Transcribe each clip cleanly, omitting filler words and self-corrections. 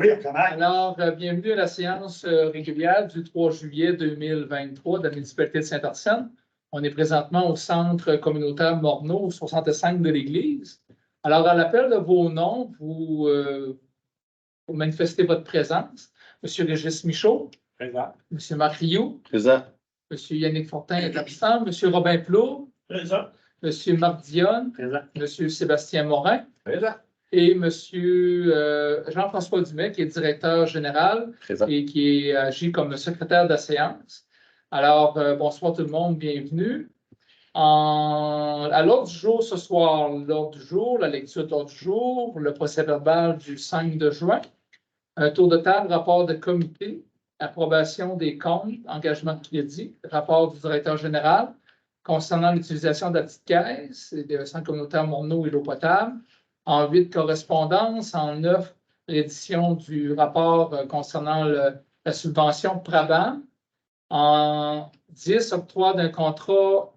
Oui, on connaît. Alors, bienvenue à la séance régulière du 3 juillet 2023 de la municipalité de Saint-Arsène. On est présentement au centre communautaire Morneau, au 65 de l'église. Alors, à l'appel de vos noms, vous manifestez votre présence. Monsieur Régis Michaud. Présent. Monsieur Marc Rioux. Présent. Monsieur Yannick Fortin est absent. Monsieur Robin Plourde. Présent. Monsieur Marc Dionne. Présent. Monsieur Sébastien Morin. Présent. Et monsieur Jean-François Dumais, qui est directeur général Présent. et qui agit comme secrétaire de la séance. Alors, bonsoir tout le monde, bienvenue. À l'ordre du jour ce soir, l'ordre du jour, la lecture de l'ordre du jour, le procès-verbal du 5 de juin, un tour de table, rapport de comité, approbation des comptes, engagement de crédit, rapport du directeur général concernant l'utilisation de la petite caisse et des centres communautaires Morneau et l'eau potable. En 8, correspondance. En 9, l'édition du rapport concernant la subvention Prabam. En 10, octroi d'un contrat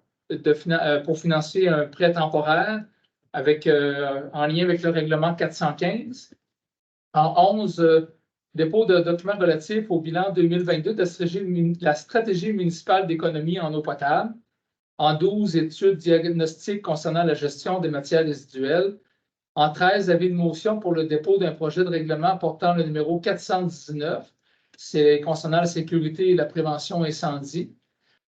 pour financer un prêt temporaire en lien avec le règlement 415. En 11, dépôt de documents relatifs au bilan 2022 de la stratégie municipale d'économie en eau potable. En 12, études diagnostiques concernant la gestion des matières résiduelles. En 13, avis de motion pour le dépôt d'un projet de règlement portant le numéro 419, c'est concernant la sécurité et la prévention incendie.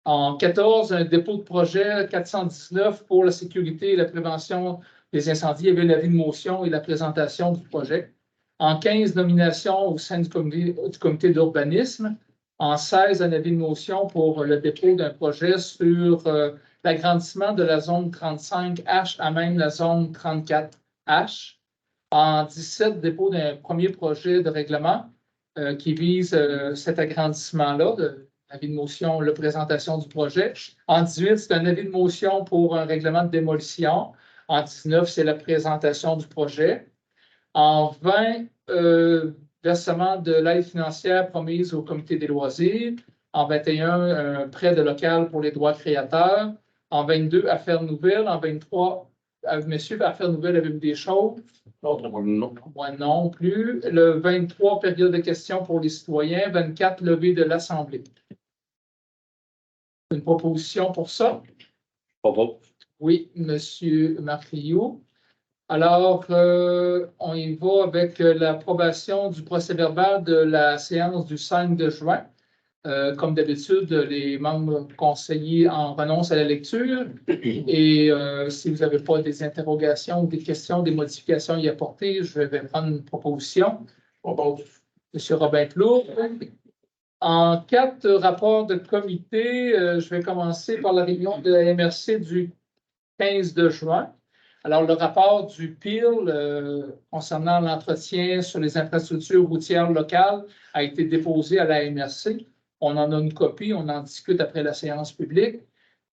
En 14, un dépôt de projet 419 pour la sécurité et la prévention des incendies. Il y avait l'avis de motion et la présentation du projet. En 15, nomination au sein du comité d'urbanisme. En 16, un avis de motion pour le dépôt d'un projet sur l'agrandissement de la zone 35H à même la zone 34H. En 17, dépôt d'un premier projet de règlement qui vise cet agrandissement-là, avis de motion, la présentation du projet. En 18, c'est un avis de motion pour un règlement de démolition. En 19, c'est la présentation du projet. En 20, versement de l'aide financière promise au comité des loisirs. En 21, un prêt de local pour les droits créateurs. En 22, affaires nouvelles. En 23, messieurs, affaires nouvelles, avez-vous des choses? Non. Moi non plus. Le 23, période de questions pour les citoyens. 24, levée de l'Assemblée. Une proposition pour ça? Oui, monsieur Marc Rioux. Alors, on y va avec l'approbation du procès-verbal de la séance du 5 de juin. Comme d'habitude, les membres conseillers en renoncent à la lecture. Et si vous n'avez pas des interrogations, des questions, des modifications à y apporter, je vais prendre une proposition. Monsieur Robin Plourde. En 4 rapports de comité, je vais commencer par la réunion de la MRC du 15 de juin. Alors, le rapport du PIL concernant l'entretien sur les infrastructures routières locales a été déposé à la MRC. On en a une copie, on en discute après la séance publique.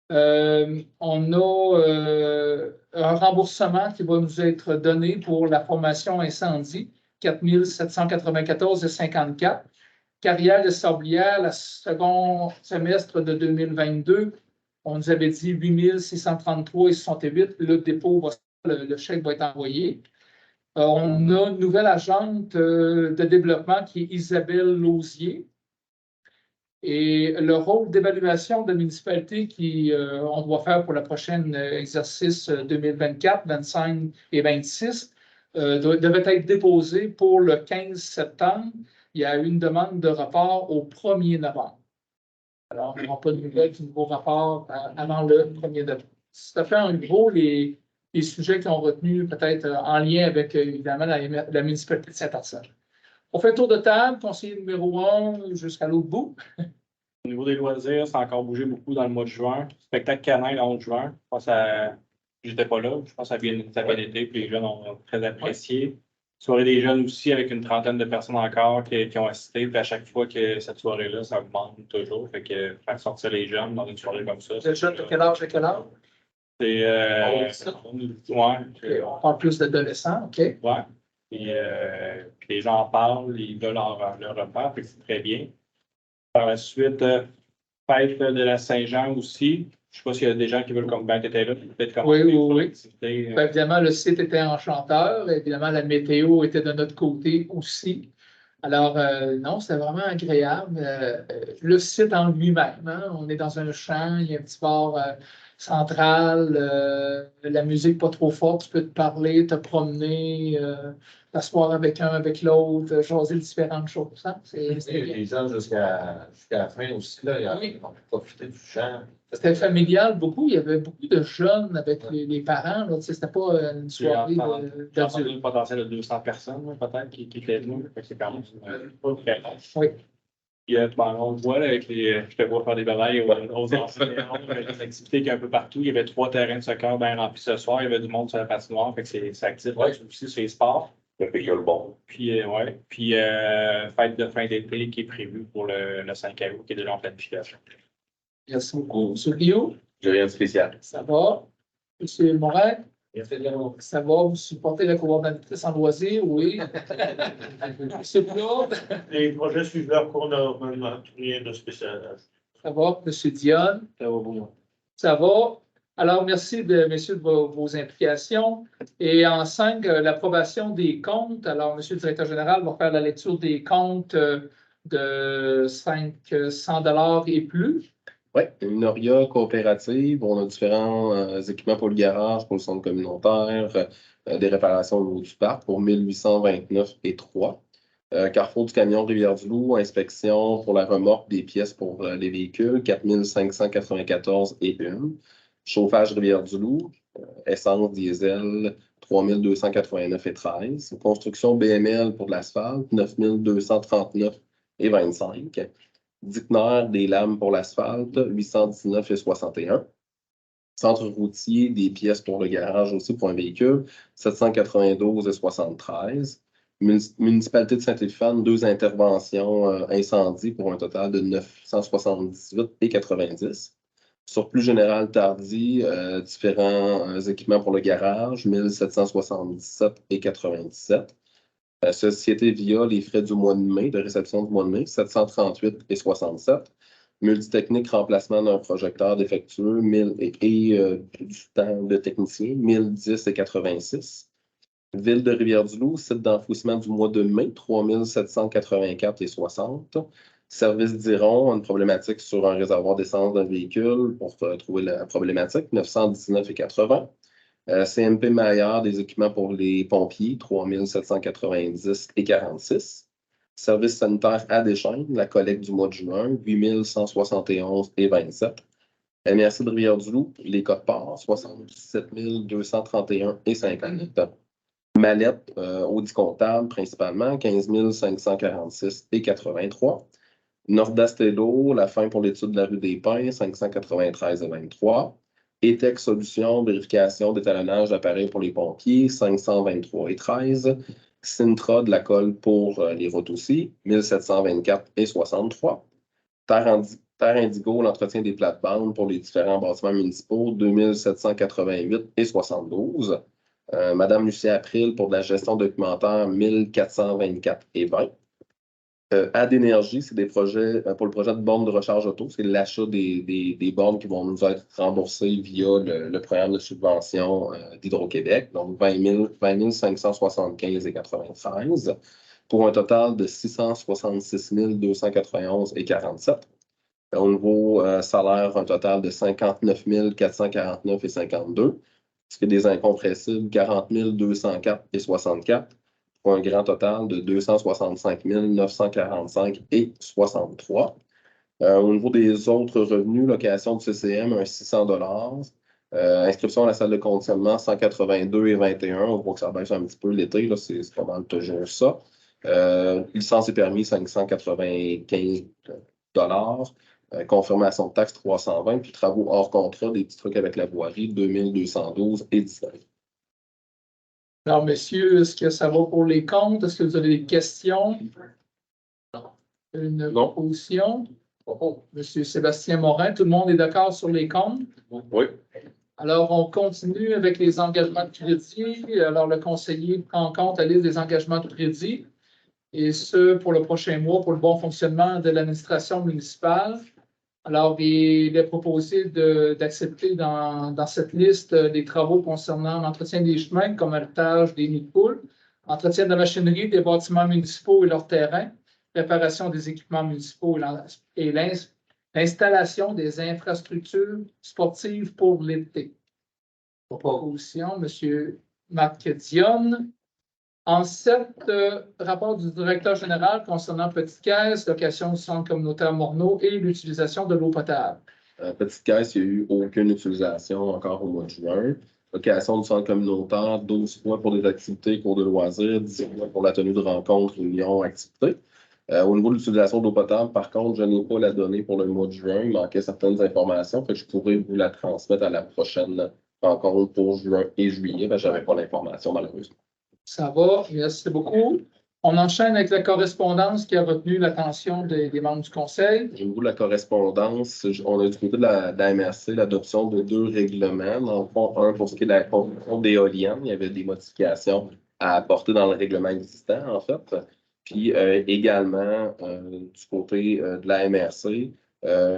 On a un remboursement qui va nous être donné pour la formation incendie, 4 794,54. Carrière de sablière, le second semestre de 2022, on nous avait dit 8 633,68. Le dépôt, le chèque va être envoyé. On a une nouvelle agente de développement qui est Isabelle Lausier. Et le rôle d'évaluation de municipalité qu'on doit faire pour le prochain exercice 2024, 25 et 26 devait être déposé pour le 15 septembre. Il y a eu une demande de rapport au 1er novembre. Alors, on n'aura pas de nouvelles du nouveau rapport avant le 1er novembre. Ça fait en gros les sujets qui ont retenu peut-être en lien avec, évidemment, la municipalité de Saint-Arsène. On fait un tour de table, conseiller numéro 1 jusqu'à l'autre bout. Au niveau des loisirs, ça a encore bougé beaucoup dans le mois de juin. Spectacle canin le 11 juin. Je pense j'étais pas là. Je pense que ça a bien été, puis les jeunes ont très apprécié. Soirée des jeunes aussi, avec une trentaine de personnes encore qui ont assisté. Puis à chaque fois que cette soirée-là, ça augmente toujours. Fait que faire sortir les jeunes dans une soirée comme ça. Les jeunes de quel âge à quel âge? C'est. Okay, on parle plus d'adolescents, OK? Ouais. Puis les gens en parlent, ils veulent leur repas, fait que c'est très bien. Par la suite, fête de la Saint-Jean aussi. Je ne sais pas s'il y a des gens qui veulent comme ben, tu étais là, peut-être commenter. Oui. Ben, évidemment, le site était enchanteur. Évidemment, la météo était de notre côté aussi. Alors, non, c'était vraiment agréable. Le site en lui-même, hein, on est dans un champ, il y a un petit bar central, la musique pas trop forte, tu peux te parler, te promener, t'asseoir avec un, avec l'autre, jaser différentes choses. Hein. Les gens jusqu'à la fin aussi, là, ils ont profité du champ. C'était familial beaucoup. Il y avait beaucoup de jeunes avec les parents. Là. Tu sais, c'était pas une soirée J'ai entendu d'adultes. un potentiel de 200 personnes, là, peut-être, qui étaient venues. Fait que c'est quand même pas très grand. Oui. On le voit là, avec je te vois faire des balailles aux enseignants, des activités qu'il y a un peu partout. Il y avait 3 terrains de soccer bien remplis ce soir. Il y avait du monde sur la patinoire. Fait que c'est actif là, aussi sur les sports. Ça fait que le bon. Puis, ouais. Puis, fête de fin d'été qui est prévue pour le 5 août, qui est déjà en planification. Merci beaucoup. Monsieur Rio, J'ai rien de spécial. ça va? Monsieur Morin, Merci. ça va? Vous supportez la coordonnatrice en loisirs? Oui. Monsieur Claude, Les projets suivent leur cours normalement, rien de spécial. ça va? Monsieur Dionne, Ça va vous. ça va? Alors, merci, messieurs, de vos implications. Et en 5, l'approbation des comptes. Alors, monsieur le directeur général va faire la lecture des comptes de 500 $ et plus. Oui, une Noria coopérative. On a différents équipements pour le garage, pour le centre communautaire, des réparations au niveau du parc pour 1829,3. Carrefour du camion Rivière-du-Loup, inspection pour la remorque des pièces pour les véhicules, 4594,1. Chauffage Rivière-du-Loup, essence diesel, 3289,13. Construction BML pour de l'asphalte, 9239,25. Dictner, des lames pour l'asphalte, 819,61. Centre routier, des pièces pour le garage aussi pour un véhicule, 792,73. Municipalité de Saint-Éphane, 2 interventions incendie pour un total de 978,90. Surplus général tardi, différents équipements pour le garage, 1777,97. Société via les frais du mois de mai, de réception du mois de mai, 738,67. Multitechnique, remplacement d'un projecteur défectueux, 1000 et du temps de technicien, 1010,86. Ville de Rivière-du-Loup, site d'enfouissement du mois de mai, 3784,60. Service d'Iron, une problématique sur un réservoir d'essence d'un véhicule pour trouver la problématique, 919,80. CMP Maillard, des équipements pour les pompiers, 3790,46. Service sanitaire à Deschênes, la collecte du mois de juin, 8171,27. MRC de Rivière-du-Loup, les codes-parts, 77 231,50. Mallette, audit comptable principalement, 15 546,83. Nordastello, la fin pour l'étude de la rue des Pins, 593,23. ETEC Solutions, vérification d'étalonnage d'appareils pour les pompiers, 523,13. Sintra de la colle pour les routes aussi, 1724,63. Terre Indigo, l'entretien des plates-bandes pour les différents bâtiments municipaux, 2788,72. Madame Lucie April pour de la gestion documentaire, 1424,20. Ad Énergie, c'est des projets pour le projet de bornes de recharge auto. C'est l'achat des bornes qui vont nous être remboursées via le programme de subvention d'Hydro-Québec, donc 20 575,93 pour un total de 666 291,47. Au niveau salaire, un total de 59 449,52. Ce qui est des incompressibles, 40 204,64. Pour un grand total de 265 945,63. Au niveau des autres revenus, location du CCM, un 600 $. Inscription à la salle de conditionnement, 182,21. On voit que ça baisse un petit peu l'été, c'est pas mal toujours ça. Licence et permis, 595 $. Confirmation de taxe, 320. Puis travaux hors contrat, des petits trucs avec la voirie, 2212,19. Alors, messieurs, est-ce que ça va pour les comptes? Est-ce que vous avez des questions? Une proposition? Monsieur Sébastien Morin, tout le monde est d'accord sur les comptes? Oui. Alors, on continue avec les engagements de crédit. Alors, le conseiller prend en compte la liste des engagements de crédit, et ce, pour le prochain mois, pour le bon fonctionnement de l'administration municipale. Alors, il est proposé d'accepter dans cette liste des travaux concernant l'entretien des chemins, comme héritage des nids de poules, entretien de la machinerie des bâtiments municipaux et leurs terrains, réparation des équipements municipaux et l'installation des infrastructures sportives pour l'été. Proposition, M. Marc Dionne. En 7, rapport du directeur général concernant Petite Caisse, location du centre communautaire Morneau et l'utilisation de l'eau potable. Petite Caisse, il n'y a eu aucune utilisation encore au mois de juin. Location du centre communautaire, 12 fois pour des activités, cours de loisirs, 10 fois pour la tenue de rencontres, réunions, activités. Au niveau de l'utilisation de l'eau potable, par contre, je n'ai pas la donnée pour le mois de juin. Il manquait certaines informations, fait que je pourrais vous la transmettre à la prochaine rencontre pour juin et juillet. Je n'avais pas l'information, malheureusement. Ça va, merci beaucoup. On enchaîne avec la correspondance qui a retenu l'attention des membres du Conseil. Au niveau de la correspondance, on a du côté de la MRC l'adoption de 2 règlements. Dans le fond, un pour ce qui est de la construction d'éoliennes, il y avait des modifications à apporter dans le règlement existant, en fait. Puis également, du côté de la MRC,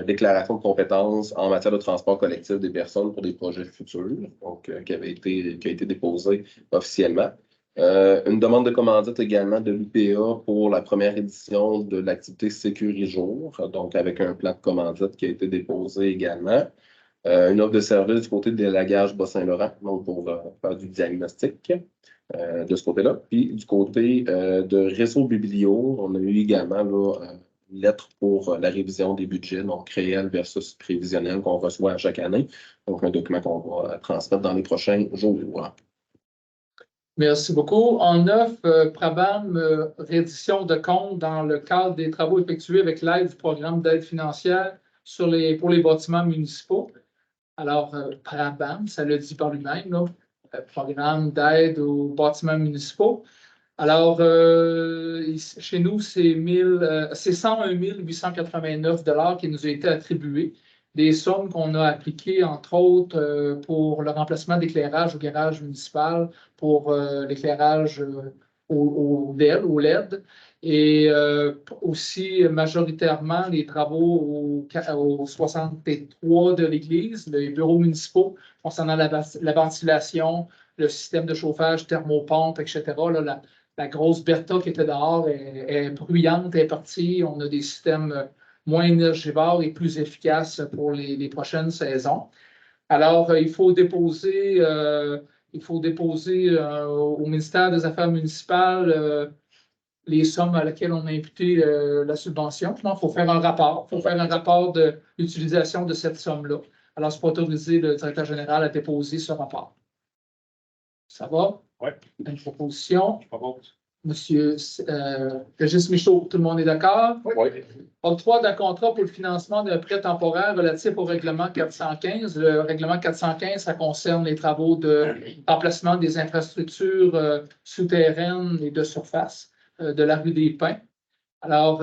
déclaration de compétences en matière de transport collectif des personnes pour des projets futurs, donc qui a été déposée officiellement. Une demande de commandite également de l'UPA pour la première édition de l'activité Sécurijour, donc avec un plan de commandite qui a été déposé également. Une offre de service du côté de l'élagage Bas-Saint-Laurent, donc pour faire du diagnostic de ce côté-là. Puis du côté de Réseau Biblio, on a eu également là, une lettre pour la révision des budgets, donc réel versus prévisionnel qu'on reçoit à chaque année. Donc un document qu'on va transmettre dans les prochains jours. Merci beaucoup. En 9, Prabam, reddition de comptes dans le cadre des travaux effectués avec l'aide du programme d'aide financière pour les bâtiments municipaux. Alors, Prabam, ça le dit par lui-même, là, programme d'aide aux bâtiments municipaux. Alors, chez nous, c'est 101 889 $ qui nous ont été attribués. Des sommes qu'on a appliquées, entre autres, pour le remplacement d'éclairage au garage municipal, pour l'éclairage au LED, et aussi majoritairement les travaux au 63 de l'église, les bureaux municipaux concernant la ventilation, le système de chauffage, thermopompe, etc. Là, la grosse Bertha qui était dehors est bruyante, est partie. On a des systèmes moins énergivores et plus efficaces pour les prochaines saisons. Alors, il faut déposer au ministère des Affaires municipales les sommes à laquelle on a imputé la subvention. Il faut faire un rapport. Il faut faire un rapport de l'utilisation de cette somme-là. Alors, c'est pour autoriser le directeur général à déposer ce rapport. Ça va? Oui. Une proposition. Je propose. Monsieur Régis Michaud, tout le monde est d'accord? Oui. Octroi d'un contrat pour le financement d'un prêt temporaire relatif au règlement 415. Le règlement 415, ça concerne les travaux de remplacement des infrastructures souterraines et de surface de la rue des Pins. Alors,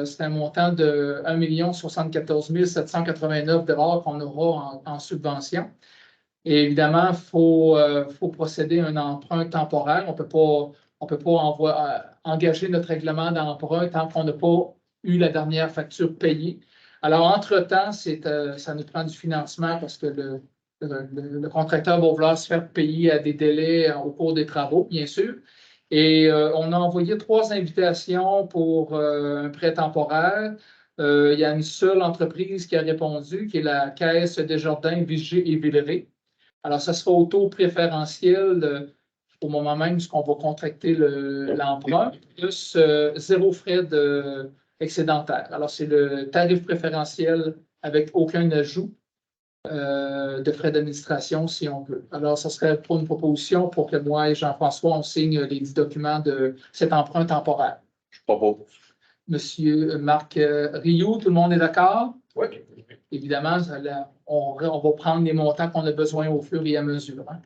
c'est un montant de 1 074 789 $ qu'on aura en subvention. Et évidemment, il faut procéder à un emprunt temporaire. On ne peut pas engager notre règlement d'emprunt tant qu'on n'a pas eu la dernière facture payée. Alors, entre-temps, ça nous prend du financement parce que le contracteur va vouloir se faire payer à des délais au cours des travaux, bien sûr. Et on a envoyé 3 invitations pour un prêt temporaire. Il y a une seule entreprise qui a répondu, qui est la Caisse Desjardins, Vigier et Villeray. Alors, ça sera au taux préférentiel au moment même où on va contracter l'emprunt, plus 0 frais excédentaire. Alors, c'est le tarif préférentiel avec aucun ajout de frais d'administration, si on veut. Alors, ça serait pour une proposition pour que moi et Jean-François, on signe les 10 documents de cet emprunt temporaire. Je propose. Monsieur Marc Rioux, tout le monde est d'accord? Oui. Évidemment, on va prendre les montants qu'on a besoin au fur et à mesure. Hein.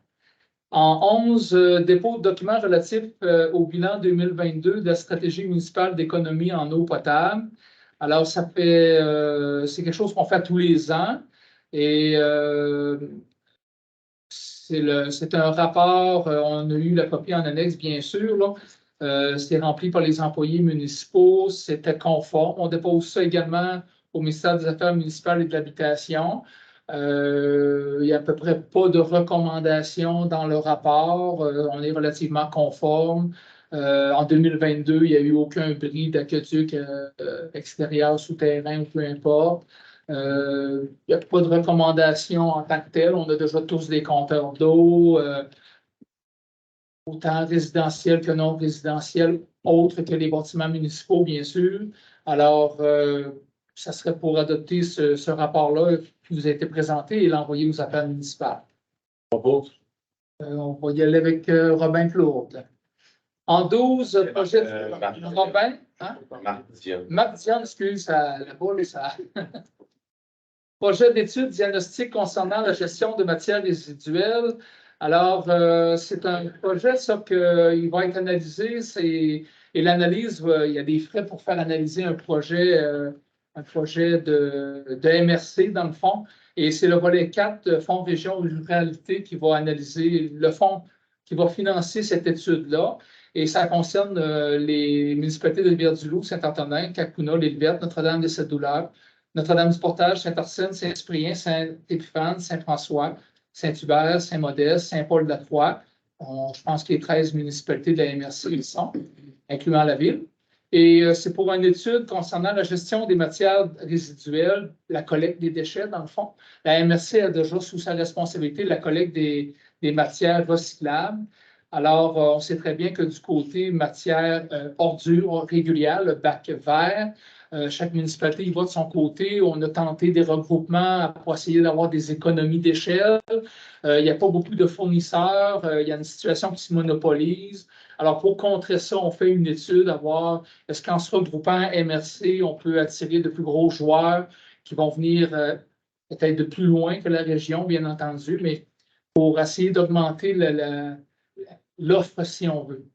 En 11, dépôt de documents relatifs au bilan 2022 de la stratégie municipale d'économie en eau potable. Alors, c'est quelque chose qu'on fait tous les ans. Et c'est un rapport, on a eu la copie en annexe, bien sûr. C'était rempli par les employés municipaux, c'était conforme. On dépose ça également au ministère des Affaires municipales et de l'Habitation. Il n'y a à peu près pas de recommandations dans le rapport. On est relativement conforme. En 2022, il n'y a eu aucun bris d'aqueduc extérieur, souterrain ou peu importe. Il n'y a pas de recommandations en tant que telles. On a déjà tous des compteurs d'eau, autant résidentiels que non résidentiels, autres que les bâtiments municipaux, bien sûr. Alors, ça serait pour adopter ce rapport-là qui vous a été présenté et l'envoyer aux affaires municipales. On va y aller avec Robin Plourde. En 12, projet de Robin. Hein? Marc Dion, excuse, la boule, ça. Projet d'étude diagnostique concernant la gestion de matières résiduelles. Alors, c'est un projet, ça, qu'il va être analysé. Et l'analyse, il y a des frais pour faire analyser un projet de MRC, dans le fond. Et c'est le volet 4 de Fonds Région Ruralité qui va analyser le fonds qui va financer cette étude-là. Et ça concerne les municipalités de Rivière-du-Loup, Saint-Antonin, Cacouna, l'Île-Verte, Notre-Dame-des-Sept-Douleurs, Notre-Dame-du-Portage, Saint-Arsène, Saint-Cyprien, Saint-Épiphane, Saint-François, Saint-Hubert, Saint-Modeste, Saint-Paul-de-la-Croix. Je pense que les 13 municipalités de la MRC y sont, incluant la ville. Et c'est pour une étude concernant la gestion des matières résiduelles, la collecte des déchets, dans le fond. La MRC a déjà sous sa responsabilité la collecte des matières recyclables. Alors, on sait très bien que du côté matières ordures régulières, le bac vert, chaque municipalité y va de son côté. On a tenté des regroupements pour essayer d'avoir des économies d'échelle. Il n'y a pas beaucoup de fournisseurs. Il y a une situation qui se monopolise. Alors, pour contrer ça, on fait une étude à voir est-ce qu'en se regroupant MRC, on peut attirer de plus gros joueurs qui vont venir peut-être de plus loin que la région, bien entendu, mais pour essayer d'augmenter l'offre, si on veut,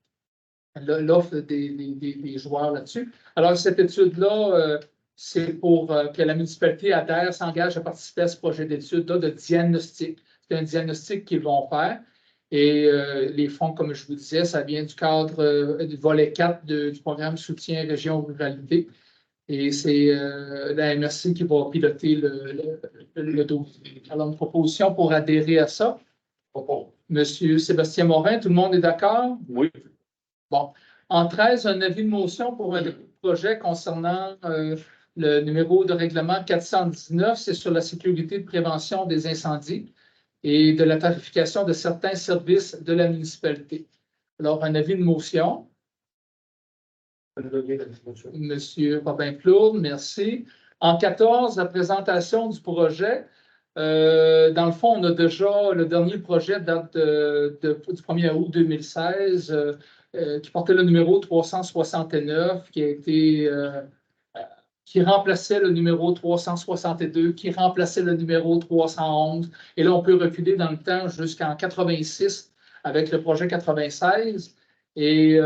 l'offre des joueurs là-dessus. Alors, cette étude-là, c'est pour que la municipalité adhère, s'engage à participer à ce projet d'étude-là de diagnostic. C'est un diagnostic qu'ils vont faire. Et les fonds, comme je vous disais, ça vient du cadre du volet 4 du programme Soutien Région Ruralité. Et c'est la MRC qui va piloter le dossier. Alors, une proposition pour adhérer à ça. Monsieur Sébastien Morin, tout le monde est d'accord? Oui. Bon. En 13, un avis de motion pour un projet concernant le numéro de règlement 419, c'est sur la sécurité de prévention des incendies et de la tarification de certains services de la municipalité. Alors, un avis de motion. Monsieur Robin Plourde, merci. En 14, la présentation du projet. Dans le fond, on a déjà le dernier projet date du 1er août 2016 qui portait le numéro 369, qui remplaçait le numéro 362, qui remplaçait le numéro 311. Et là, on peut reculer dans le temps jusqu'en 86 avec le projet 96. Et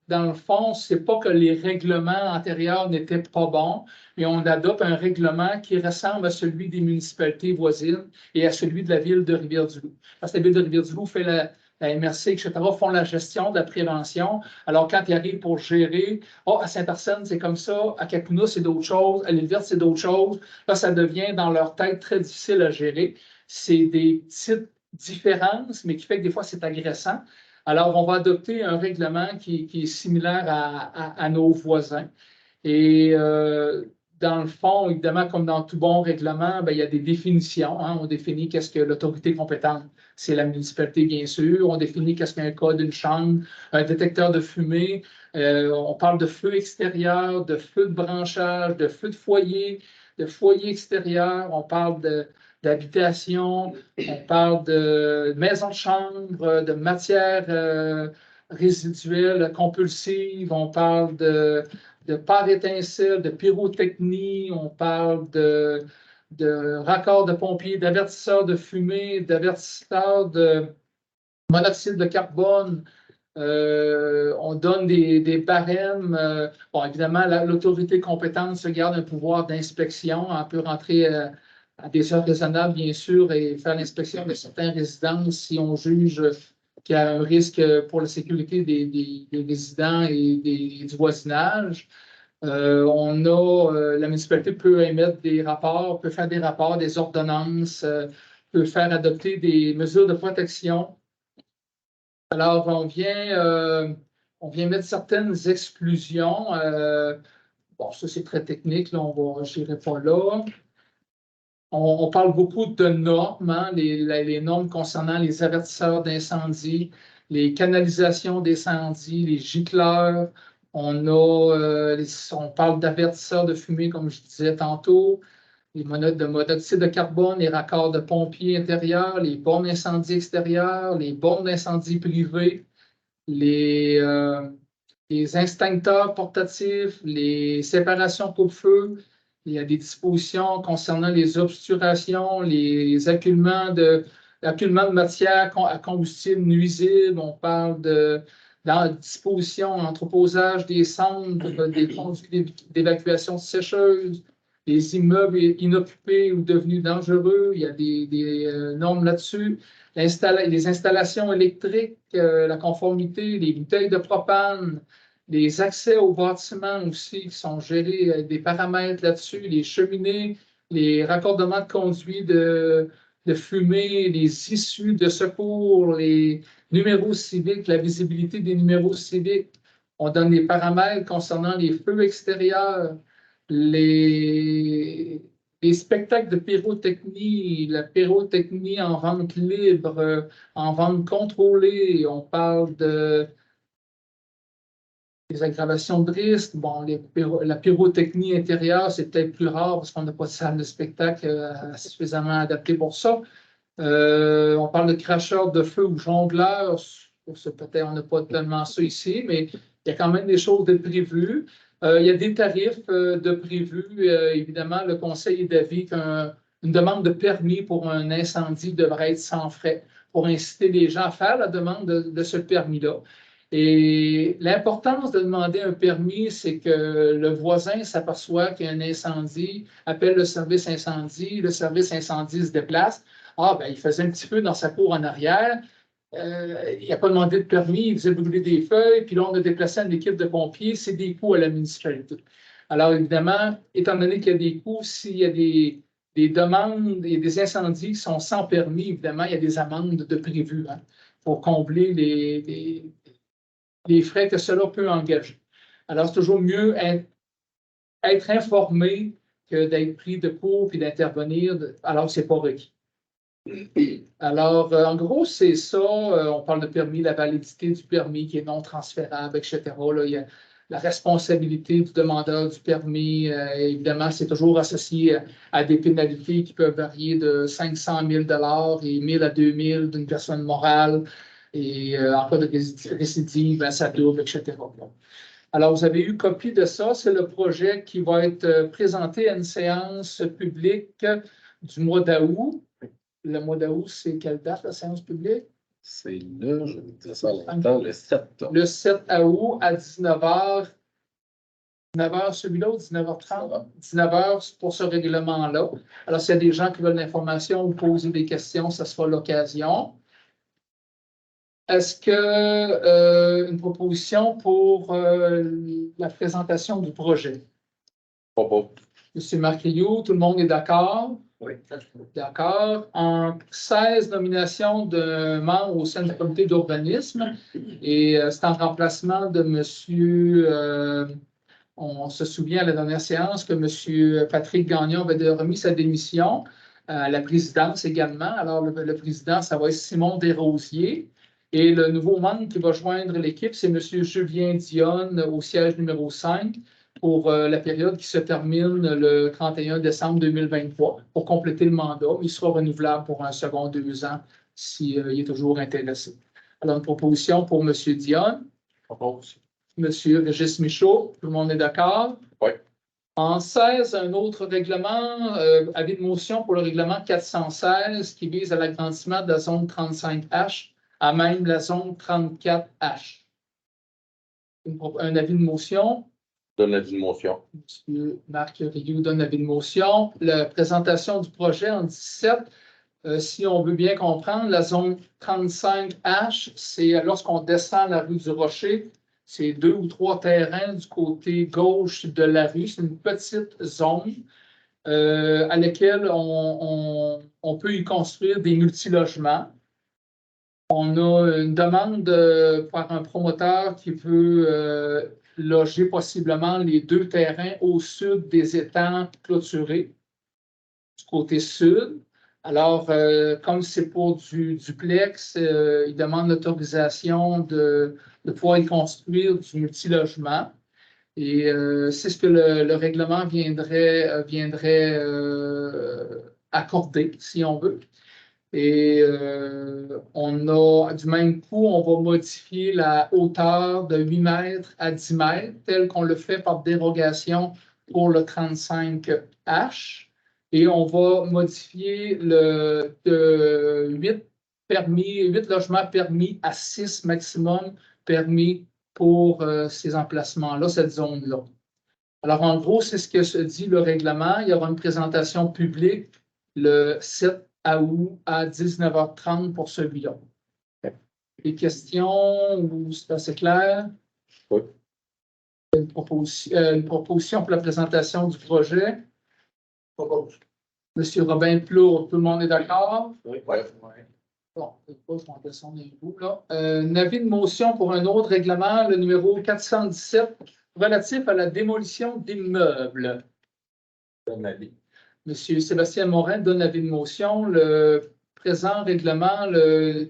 dans le fond, ce n'est pas que les règlements antérieurs n'étaient pas bons, mais on adopte un règlement qui ressemble à celui des municipalités voisines et à celui de la ville de Rivière-du-Loup. Parce que la ville de Rivière-du-Loup fait la MRC, etc., font la gestion de la prévention. Alors, quand ils arrivent pour gérer, à Saint-Arsène, c'est comme ça, à Cacouna, c'est d'autres choses, à l'Île-Verte, c'est d'autres choses. Là, ça devient dans leur tête très difficile à gérer. C'est des petites différences, mais qui fait que des fois, c'est agressant. Alors, on va adopter un règlement qui est similaire à nos voisins. Et dans le fond, évidemment, comme dans tout bon règlement, il y a des définitions. Hein. On définit qu'est-ce que l'autorité compétente. C'est la municipalité, bien sûr. On définit qu'est-ce qu'un code, une chambre, un détecteur de fumée. On parle de feu extérieur, de feu de branchage, de feu de foyer extérieur. On parle d'habitation, on parle de maison de chambre, de matières résiduelles compulsives, on parle de pare étincelle, de pyrotechnie, on parle de raccords de pompiers, d'avertisseurs de fumée, d'avertisseurs de monoxyde de carbone. On donne des barèmes. Bon, évidemment, l'autorité compétente se garde un pouvoir d'inspection. On peut rentrer à des heures raisonnables, bien sûr, et faire l'inspection de certaines résidences si on juge qu'il y a un risque pour la sécurité des résidents et du voisinage. La municipalité peut émettre des rapports, peut faire des rapports, des ordonnances, peut faire adopter des mesures de protection. Alors, on vient mettre certaines exclusions. Bon, ça, c'est très technique, là, je n'irai pas là. On parle beaucoup de normes, hein, les normes concernant les avertisseurs d'incendie, les canalisations d'incendie, les gicleurs. On parle d'avertisseurs de fumée, comme je disais tantôt, les monoxyde de monoxyde de carbone, les raccords de pompiers intérieurs, les bornes d'incendie extérieures, les bornes d'incendie privées, les extincteurs portatifs, les séparations coupe-feu. Il y a des dispositions concernant les obturations, les acculements de matière à combustible nuisible. On parle de disposition, entreposage des cendres, des conduits d'évacuation sécheuse, les immeubles inoccupés ou devenus dangereux. Il y a des normes là-dessus. Les installations électriques, la conformité, les bouteilles de propane, les accès aux bâtiments aussi qui sont gérés avec des paramètres là-dessus, les cheminées, les raccordements de conduits de fumée, les issues de secours, les numéros civiques, la visibilité des numéros civiques. On donne des paramètres concernant les feux extérieurs, les spectacles de pyrotechnie, la pyrotechnie en vente libre, en vente contrôlée. On parle des aggravations de risque. Bon, la pyrotechnie intérieure, c'est peut-être plus rare parce qu'on n'a pas de salle de spectacle suffisamment adaptée pour ça. On parle de cracheurs de feu ou jongleurs. Peut-être on n'a pas tellement ça ici, mais il y a quand même des choses de prévues. Il y a des tarifs de prévus. Évidemment, le conseil est d'avis qu'une demande de permis pour un incendie devrait être sans frais pour inciter les gens à faire la demande de ce permis-là. Et l'importance de demander un permis, c'est que le voisin s'aperçoit qu'il y a un incendie, appelle le service incendie se déplace. Ah, ben, il faisait un petit peu dans sa cour en arrière. Il n'a pas demandé de permis, il faisait brûler des feuilles, puis là, on a déplacé une équipe de pompiers, c'est des coûts à la municipalité. Alors, évidemment, étant donné qu'il y a des coûts, s'il y a des demandes et des incendies qui sont sans permis, évidemment, il y a des amendes de prévues pour combler les frais que cela peut engager. Alors, c'est toujours mieux être informé que d'être pris de court et d'intervenir alors que ce n'est pas requis. Alors, en gros, c'est ça. On parle de permis, la validité du permis qui est non transférable, etc. Là, il y a la responsabilité du demandeur du permis. Évidemment, c'est toujours associé à des pénalités qui peuvent varier de 500 000 et 1 000 à 2 000 d'une personne morale. Et en cas de récidive, ça double, etc. Alors, vous avez eu copie de ça. C'est le projet qui va être présenté à une séance publique du mois d'août. Le mois d'août, c'est quelle date, la séance publique? C'est là, je vais dire ça en même temps, le 7. Le 7 août à 19h. 19h celui-là ou 19h30? 19h pour ce règlement-là. Alors, s'il y a des gens qui veulent l'information ou poser des questions, ça sera l'occasion. Est-ce que une proposition pour la présentation du projet? Propos. Monsieur Marc Rioux, tout le monde est d'accord? Oui. D'accord. En 16 nominations de membres au sein du comité d'urbanisme, et c'est en remplacement de monsieur, on se souvient à la dernière séance que monsieur Patrick Gagnon avait remis sa démission à la présidence également. Alors, le président, ça va être Simon Desrosiers. Et le nouveau membre qui va joindre l'équipe, c'est monsieur Julien Dionne au siège numéro 5 pour la période qui se termine le 31 décembre 2023 pour compléter le mandat. Il sera renouvelable pour un second 2 ans s'il est toujours intéressé. Alors, une proposition pour M. Dionne. Propose. M. Régis Michaud, tout le monde est d'accord? Oui. En 16, un autre règlement, avis de motion pour le règlement 416 qui vise à l'agrandissement de la zone 35H à même la zone 34H. Un avis de motion. Donne l'avis de motion. M. Marc Rioux donne l'avis de motion. La présentation du projet en 17, si on veut bien comprendre, la zone 35H, c'est lorsqu'on descend la rue du Rocher C'est 2 ou 3 terrains du côté gauche de la rue. C'est une petite zone à laquelle on peut y construire des multilogements. On a une demande par un promoteur qui veut loger possiblement les 2 terrains au sud des étangs clôturés, du côté sud. Alors, comme c'est pour du duplex, il demande l'autorisation de pouvoir y construire du multilogement. Et c'est ce que le règlement viendrait accorder, si on veut. Et on a, du même coup, on va modifier la hauteur de 8 mètres à 10 mètres, tel qu'on le fait par dérogation pour le 35H. Et on va modifier de 8 logements permis à 6 maximum permis pour ces emplacements-là, cette zone-là. Alors, en gros, c'est ce que se dit le règlement. Il y aura une présentation publique le 7 août à 19h30 pour celui-là. Des questions ou c'est assez clair? Oui. Une proposition pour la présentation du projet? Monsieur Robin Plourde, tout le monde est d'accord? Oui. Bon, je vais descendre un bout, là. Un avis de motion pour un autre règlement, le numéro 417, relatif à la démolition d'immeubles. Donne l'avis. Monsieur Sébastien Morin donne l'avis de motion. Le présent règlement, le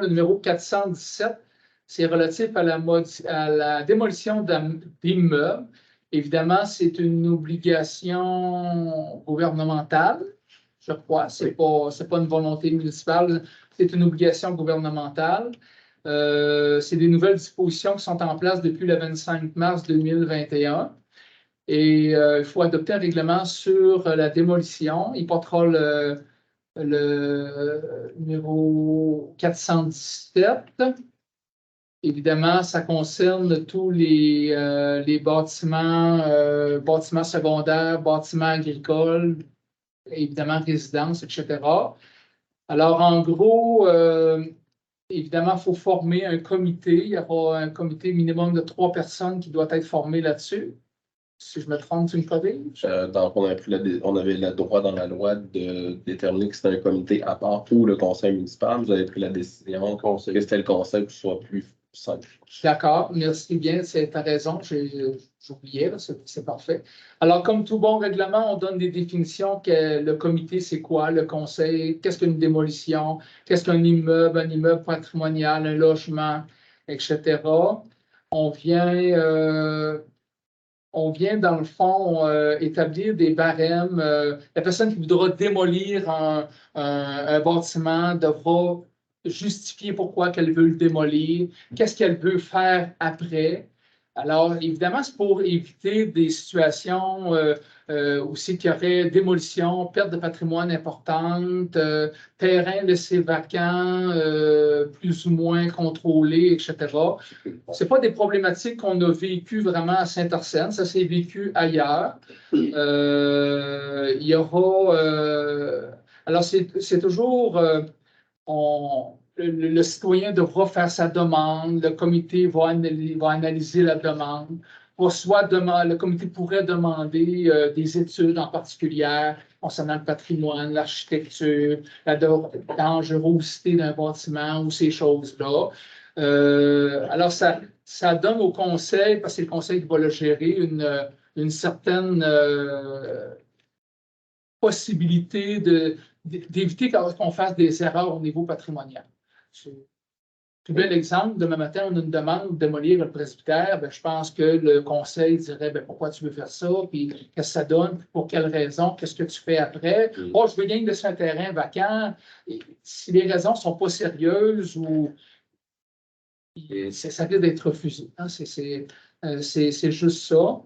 numéro 417, c'est relatif à la démolition d'immeubles. Évidemment, c'est une obligation gouvernementale, je crois. C'est pas une volonté municipale, c'est une obligation gouvernementale. C'est des nouvelles dispositions qui sont en place depuis le 25 mars 2021. Et il faut adopter un règlement sur la démolition. Il portera le numéro 417. Évidemment, ça concerne tous les bâtiments secondaires, bâtiments agricoles, évidemment résidences, etc. Alors, en gros, évidemment, il faut former un comité. Il y aura un comité minimum de 3 personnes qui doit être formé là-dessus. Si je me trompe, tu me corriges? Donc, on avait le droit dans la loi de déterminer que c'était un comité à part ou le conseil municipal. Vous avez pris la décision que c'était le conseil pour que ce soit plus simple. D'accord, merci bien, tu as raison, j'oubliais, c'est parfait. Alors, comme tout bon règlement, on donne des définitions. Le comité, c'est quoi? Le conseil, qu'est-ce qu'une démolition? Qu'est-ce qu'un immeuble? Un immeuble patrimonial, un logement, etc. On vient, dans le fond, établir des barèmes. La personne qui voudra démolir un bâtiment devra justifier pourquoi qu'elle veut le démolir, qu'est-ce qu'elle veut faire après. Alors, évidemment, c'est pour éviter des situations aussi qu'il y aurait démolition, perte de patrimoine importante, terrain laissé vacant, plus ou moins contrôlé, etc. Ce pas des problématiques qu'on a vécues vraiment à Saint-Arsène, ça s'est vécu ailleurs. Il y aura... alors, c'est toujours... le citoyen devra faire sa demande, le comité va analyser la demande. Le comité pourrait demander des études en particulier concernant le patrimoine, l'architecture, la dangerosité d'un bâtiment ou ces choses-là. Alors, ça donne au conseil, parce que c'est le conseil qui va le gérer, une certaine possibilité d'éviter qu'on fasse des erreurs au niveau patrimonial. Un bel exemple, demain matin, on a une demande de démolir le presbytère. Je pense que le conseil dirait pourquoi tu veux faire ça, puis qu'est-ce que ça donne, pour quelles raisons, qu'est-ce que tu fais après. Oh, je veux bien laisser un terrain vacant. Et si les raisons ne sont pas sérieuses ou ça risque d'être refusé. Hein? C'est juste ça.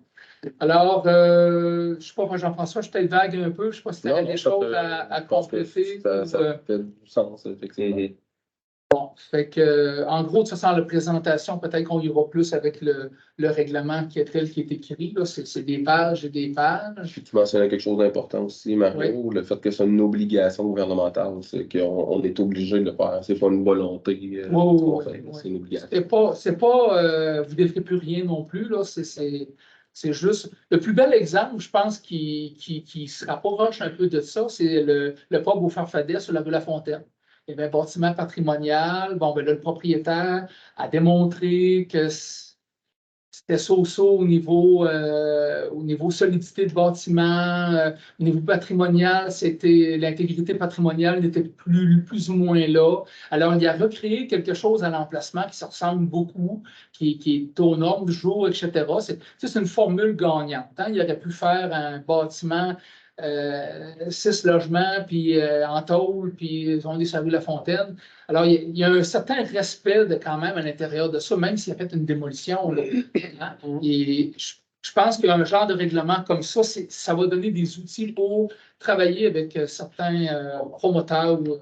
Alors, je ne sais pas, Jean-François, je suis peut-être vague un peu. Je ne sais pas si tu avais des choses à compléter. Ça fait du sens, effectivement. Bon, fait que, en gros, de toute façon, la présentation, peut-être qu'on ira plus avec le règlement qui est tel qui est écrit. Là. C'est des pages et des pages. Puis tu mentionnais quelque chose d'important aussi, Mario, le fait que c'est une obligation gouvernementale, c'est qu'on est obligé de le faire. C'est pas une volonté. C'est une obligation. C'est pas vous ne devrez plus rien non plus. Là. C'est juste. Le plus bel exemple, je pense, qui se rapproche un peu de ça, c'est le pub au Farfadet sur la rue La Fontaine. Il y avait un bâtiment patrimonial. Bon, ben là, le propriétaire a démontré que c'était so-so au niveau solidité de bâtiment, au niveau patrimonial, l'intégrité patrimoniale n'était plus ou moins là. Alors, il a recréé quelque chose à l'emplacement qui se ressemble beaucoup, qui est aux normes du jour, etc. C'est une formule gagnante. Hein? Il aurait pu faire un bâtiment 6 logements, puis en tôle, puis on est sur la rue La Fontaine. Alors, il y a un certain respect quand même à l'intérieur de ça, même s'il a fait une démolition. Là, hein? Et je pense qu'un genre de règlement comme ça va donner des outils pour travailler avec certains promoteurs ou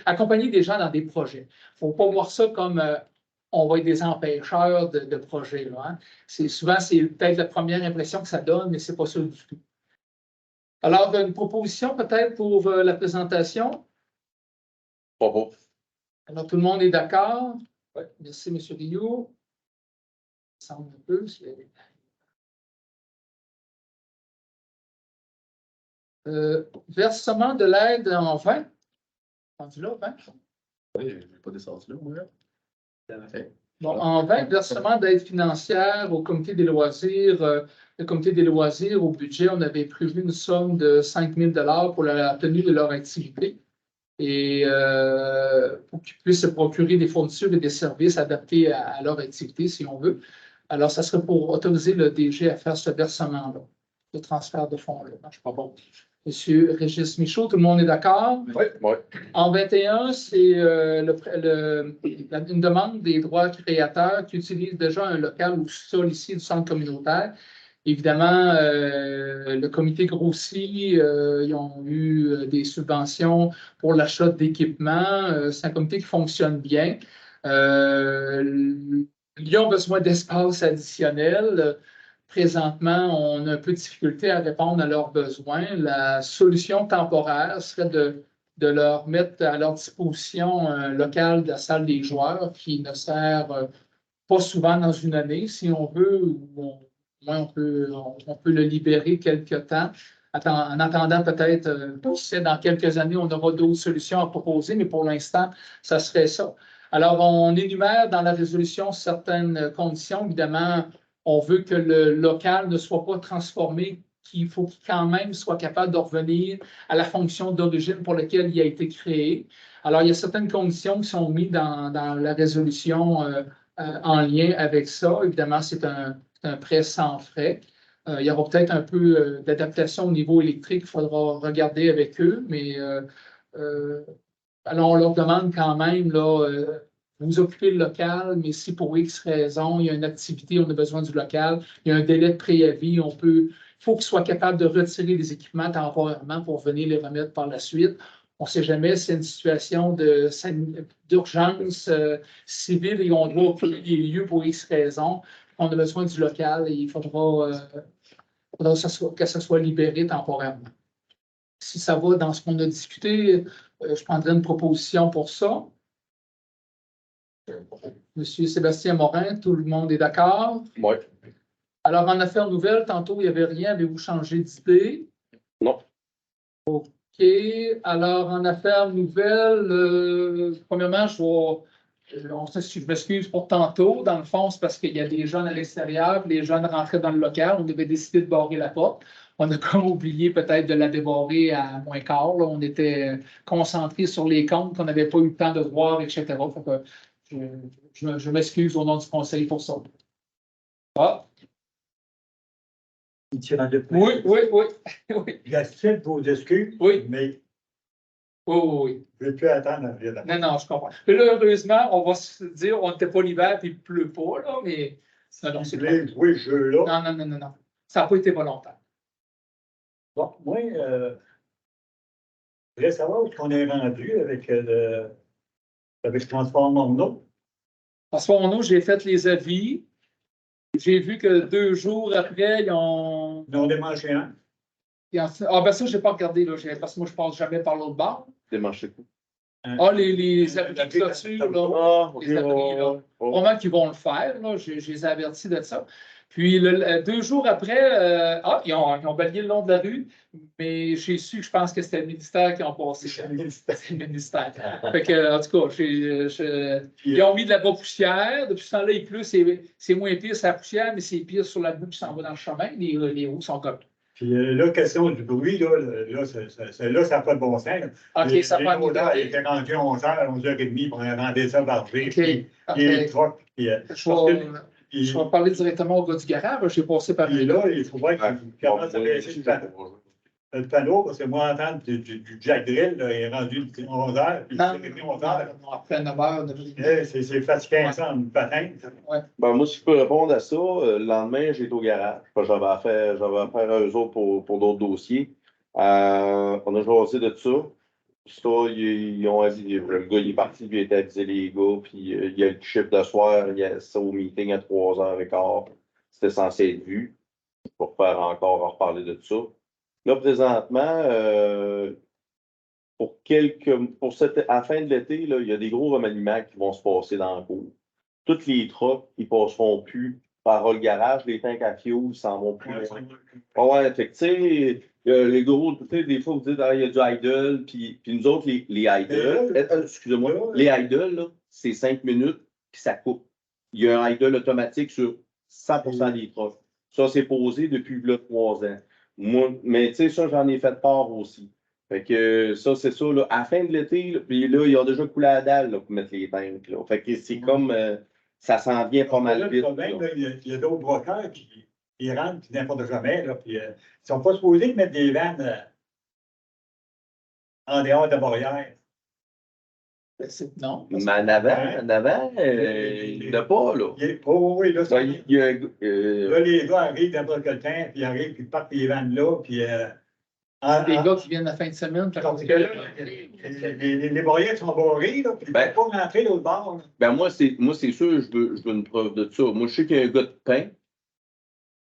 accompagner des gens dans des projets. Il ne faut pas voir ça comme on va être des empêcheurs de projets. Là, hein? Souvent, c'est peut-être la première impression que ça donne, mais ce n'est pas ça du tout. Alors, une proposition peut-être pour la présentation? Bravo. Alors, tout le monde est d'accord? Oui, merci, M. Rioux. Ça semble un peu. Versement de l'aide en 20. Rendu là, 20? Oui, je n'ai pas d'essence là, moi. Bon, en 20, versement d'aide financière au comité des loisirs. Le comité des loisirs, au budget, on avait prévu une somme de 5 000 $ pour la tenue de leur activité et pour qu'ils puissent se procurer des fournitures et des services adaptés à leur activité, si on veut. Alors, ça serait pour autoriser le DG à faire ce versement-là, le transfert de fonds-là. Je ne suis pas bon. Monsieur Régis Michaud, tout le monde est d'accord? Oui, oui. En 21, c'est une demande des droits créateurs qui utilisent déjà un local ou sol ici du centre communautaire. Évidemment, le comité grossit, ils ont eu des subventions pour l'achat d'équipements. C'est un comité qui fonctionne bien. Ils ont besoin d'espace additionnel. Présentement, on a un peu de difficulté à répondre à leurs besoins. La solution temporaire serait de leur mettre à leur disposition un local de la salle des joueurs qui ne sert pas souvent dans une année, si on veut, ou on peut le libérer quelque temps. En attendant, peut-être, dans quelques années, on aura d'autres solutions à proposer, mais pour l'instant, ça serait ça. Alors, on énumère dans la résolution certaines conditions. Évidemment, on veut que le local ne soit pas transformé, qu'il faut qu'il quand même soit capable de revenir à la fonction d'origine pour laquelle il a été créé. Alors, il y a certaines conditions qui sont mises dans la résolution en lien avec ça. Évidemment, c'est un prêt sans frais. Il y aura peut-être un peu d'adaptation au niveau électrique, il faudra regarder avec eux, mais alors on leur demande quand même, là, vous occupez le local, mais si pour X raison, il y a une activité, on a besoin du local, il y a un délai de préavis, il faut qu'ils soient capables de retirer les équipements temporairement pour venir les remettre par la suite. On ne sait jamais si c'est une situation d'urgence civile et on doit occuper les lieux pour X raisons. On a besoin du local et il faudra que ça soit libéré temporairement. Si ça va dans ce qu'on a discuté, je prendrai une proposition pour ça. Monsieur Sébastien Morin, tout le monde est d'accord? Oui. Alors, en affaires nouvelles, tantôt, il n'y avait rien. Avez-vous changé d'idée? Non. OK. Alors, en affaires nouvelles, premièrement, je m'excuse pour tantôt. Dans le fond, c'est parce qu'il y a des jeunes à l'extérieur, les jeunes rentraient dans le local. On devait décider de barrer la porte. On a comme oublié peut-être de la débarrer à moins quart. Là. On était concentrés sur les comptes qu'on n'avait pas eu le temps de voir, etc. Fait que je m'excuse au nom du conseil pour ça. Ah. Oui. J'accepte vos excuses, oui. Mais oui. je ne peux plus attendre. Non, je comprends. Mais là, heureusement, on va se dire on n'était pas l'hiver et il ne pleut pas, là, mais non, c'est pas. Oui, je là. Non. Ça n'a pas été volontaire. Bon, moi, je voudrais savoir où on est rendu avec Avec le transport Morneau. En ce moment, j'ai fait les avis. J'ai vu que 2 jours après, ils ont. Ils ont démanché un. Ah, ben ça, je n'ai pas regardé, là, parce que moi, je passe jamais par l'autre bord. Démarché quoi? Ah, les abris de clôture, là. Ah, ok, Les abris, là. Probablement qu'ils vont le faire, là. Je les ai avertis de ça. Puis, 2 jours après, ils ont balayé le long de la rue, mais j'ai su que je pense que c'était le ministère qui ont passé. C'est le ministère. Fait que, en tout cas, ils ont mis de la bonne poussière. Depuis ce temps-là, il pleut, c'est moins pire sur la poussière, mais c'est pire sur la boue qui s'en va dans le chemin. Les roues sont comme. Puis là, question du bruit, là, ça n'a pas de bon sens. Là. OK, ça prend l'odeur, il était rendu 11h, 11h30, puis on a rendu ça bargé. Puis les trucks, puis... Je vais parler directement au gars du garage. J'ai passé par là. Il faudrait qu'il commence à baisser le panneau, parce que moi, entendre du jack drill, là, il est rendu 11h, puis c'est 11h. Après 9h, c'est fatigant, ça, en patin. Ouais. Ben, moi, si je peux répondre à ça, le lendemain, j'étais au garage. J'avais affaire à eux autres pour d'autres dossiers. On a jasé de ça. Ça, le gars, il est parti, puis il a été avisé les gars, puis il y a le chiffre de soir, il y a ça au meeting à 3h15. C'était censé être vu. Pour faire encore en reparler de ça. Là, présentement, à la fin de l'été, là, il y a des gros remaniements qui vont se passer dans le cours. Toutes les trucks, ils ne passeront plus par le garage, les tanks à fioul, ils s'en vont plus. Ouais, fait que, tu sais, les gros, tu sais, des fois, vous dites, il y a du idle, puis nous autres, les idle, excusez-moi, les idle, là, c'est 5 minutes, puis ça coupe. Il y a un idle automatique sur 100% des trucks. Ça, c'est posé depuis là, 3 ans. Moi, mais tu sais, ça, j'en ai fait part aussi. Fait que ça, c'est ça. Là, à la fin de l'été, puis là, ils ont déjà coulé à la dalle là, pour mettre les tanks. Là. Fait que c'est comme ça s'en vient pas mal vite. Il y a d'autres brokers qui rentrent puis n'importe jamais. Là, puis, ils ne sont pas supposés mettre des vannes en dehors de barrière. Non. Mais en avant, il n'y en a pas, là. Oui, là, ça, là, les gars arrivent n'importe quel temps, puis ils arrivent, puis ils partent les vannes là, puis... les gars qui viennent la fin de semaine. Parce que là, les barrières sont barrées, là, puis ils ne peuvent pas rentrer l'autre bord. Ben moi, c'est sûr, je veux une preuve de ça. Moi, je sais qu'il y a un gars de pain.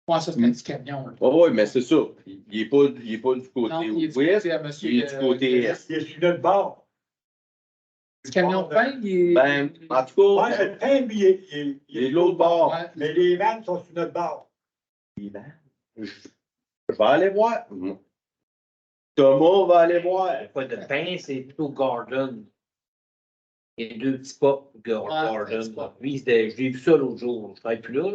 Ouais, ça, c'est un petit camion. Oui, mais c'est ça. Il n'est pas du côté non, il est du ouest, côté à monsieur, il est du côté est. Il est sur notre bord. Le camion de pain, il est... Ben, en tout cas... Ouais, le pain, lui, il est de l'autre bord. Ouais. Mais les vannes sont sur notre bord. Les vannes? Je vais aller voir. Thomas va aller voir. Pas de pain, c'est plutôt Gordon. Il y a 2 petits pops Gordon. Lui, j'ai vu ça l'autre jour. Je ne travaille plus là.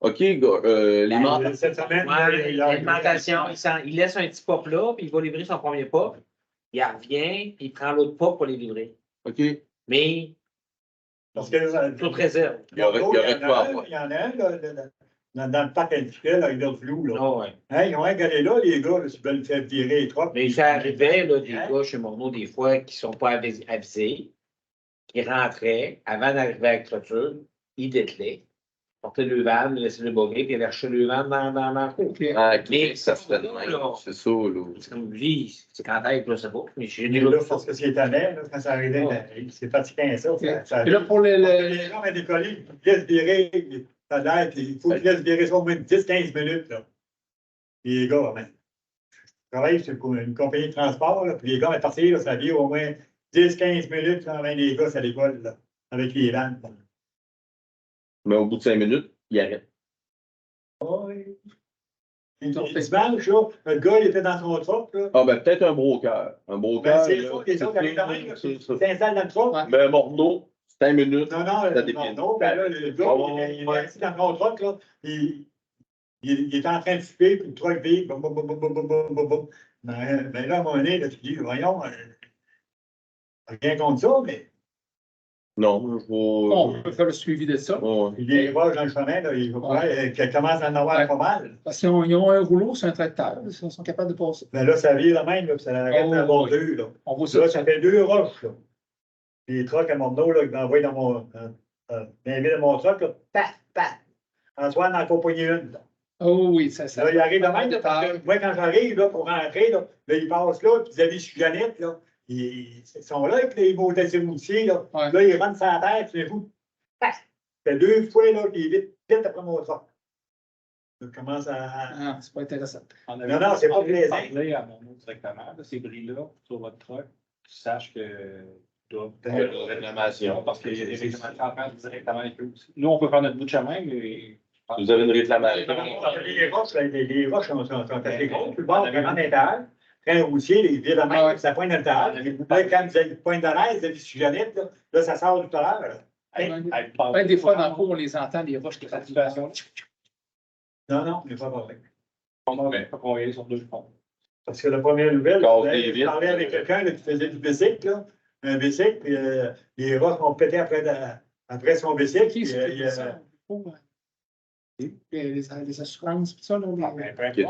OK, les membres. Cette semaine, l'alimentation, il laisse un petit pop là, puis il va livrer son premier pop. Il revient, puis il prend l'autre pop pour les livrer. OK. Mais, parce que toute réserve. Il y aurait quoi à voir. Il y en a un, là, dans le parc industriel, avec le flou, là. Oh, ouais. Hein, ils ont un gars là, les gars, ils veulent faire virer les trucks. Mais ça arrivait, là, des gars chez Morneau, des fois, qui ne sont pas avisés, qui rentraient, avant d'arriver à la clôture, ils dételaient, portaient le van, laissaient le bugger, puis ils allaient chercher le van dans la cour. Ah, mais ça se fait de même. C'est ça, là. C'est comme je dis, c'est quand même, je ne sais pas. Mais j'ai Mais là, parce que c'est étonnant, là, quand ça arrivait, c'est fatigant, ça. Et là, pour les gens avaient décollé, ils laissent virer, ça l'air, il faut qu'ils laissent virer ça au moins 10-15 minutes, là. Les gars, ben, je travaille sur une compagnie de transport, là, puis les gars, à partir, là, ça vire au moins 10-15 minutes, quand même, les gars, ça décolle, là, avec les vannes. Mais au bout de 5 minutes, il arrête. Oui. Dimanche, là, le gars, il était dans son truck, là. Ah, ben, peut-être un broker. Un broker. Ben, c'est ça, les autres, ils s'installent dans le truck. Mais Morneau, 5 minutes. Non, mais là, le gars, il est assis dans son truck, là, il est en train de fumer, puis le truck vide, mais là, à un moment donné, là, tu dis, voyons, rien contre ça, mais Non, je vais. On peut faire le suivi de ça. il est roche dans le chemin, là, il va qu'il commence à en avoir pas mal. Parce qu'ils ont un rouleau sur un tracteur, ils sont capables de passer. Mais là, ça vire de même, là, puis ça arrête d'avoir deux, là. On voit Là, ça. ça fait 2 roches, là. Puis les trucks à Morneau, là, qui m'envoient dans mon truck, là, paf, paf. Antoine en a accompagné une, là. Oh oui, ça. Là, il arrive de même, là, parce que moi, quand j'arrive, là, pour rentrer, là, il passe là, puis Xavier Sujanette, là, ils sont là avec les mots routiers, là. Ouais. Là, ils rentrent sur la terre, puis d'un coup, paf! Ça fait 2 fois, là, puis vite après mon truck. Ça commence à. Ah, c'est pas intéressant. On Non, c'est pas plaisant. parlé à mon autre directement, de ces bris-là, sur votre truck, tu saches que tu dois Il y a une réclamation. parce qu'il y a des réclamations à faire directement avec eux aussi. Nous, on peut faire notre bout de chemin, mais. Vous avez une réclamation. Les roches sont assez grosses. Puis bon, vraiment étage. Train routier, les villes de mer, ça pointe dans le terre. Là, quand vous avez une pointe de l'aise, vous avez du granit, là, ça sort du terre. Ouais, des fois, dans le cours, on les entend, les roches qui situation. Non, il n'est pas parlé. On va pas convoyer sur 2 ponts. Parce que la première nouvelle, Quand je parlais avec quelqu'un là, qui faisait du bicycle, là, un bicycle, puis les roches ont pété après son bicycle. Qui puis, c'est ça? Les assurances, tout ça, là. Il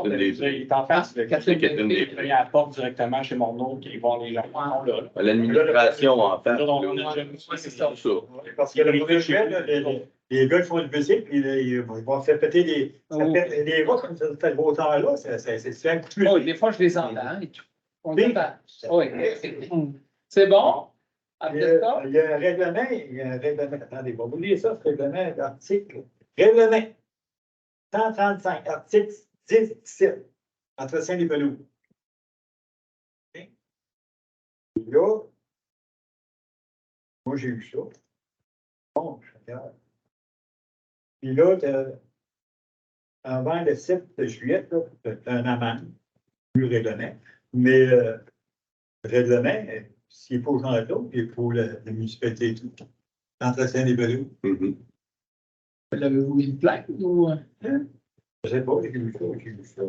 est en face. Catherine Il apporte directement chez mon autre qui vont les gens. Là. L'administration, en fait. C'est ça. Parce que le premier nouvelle, là, les gars qui font du bicycle, puis ils vont faire péter les roches comme ça, cette hauteur-là, c'est un coup de fusil. Oui, des fois, je les entends. On les entend. Oui. C'est bon? Après ça? Il y a un règlement, attendez, on va vous lire ça, ce règlement d'article. Règlement 135, article 10-17, entretien des pelouses. Okay. Là, moi j'ai eu ça. Bon, je regarde. Puis là, avant le 7 juillet, tu as un amende, plus le règlement. Mais le règlement, s'il est pour Jean Claude, il est pour la municipalité et tout. L'entretien des pelouses. L'avez-vous une plaque ou? Je ne sais pas, j'ai vu ça.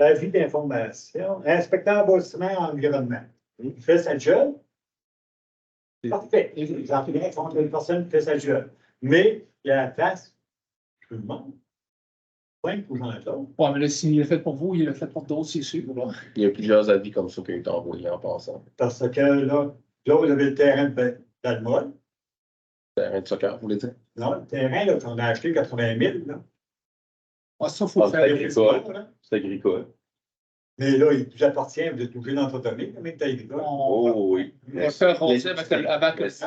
Avis d'information. Inspecteur bâtiment environnement. Il fait sa job. Parfait. J'en fais bien contre une personne qui fait sa job. Mais il y a la place. Je me demande. Point pour Jean-Claude. Oui, mais là, s'il l'a fait pour vous, il l'a fait pour d'autres, c'est sûr. Là. Il y a plusieurs avis comme ça qui ont été envoyés en passant. Parce que là, vous avez le terrain d'Almol. Terrain de soccer, vous voulez dire? Non, le terrain là, qu'on a acheté 80 000. Là. Ouais, ça, il faut Ah, faire. C'est agricole. Mais là, il vous appartient, vous êtes obligé d'entretenir, mais tu as agricole. Oh oui. On va faire rôtir avant que C'est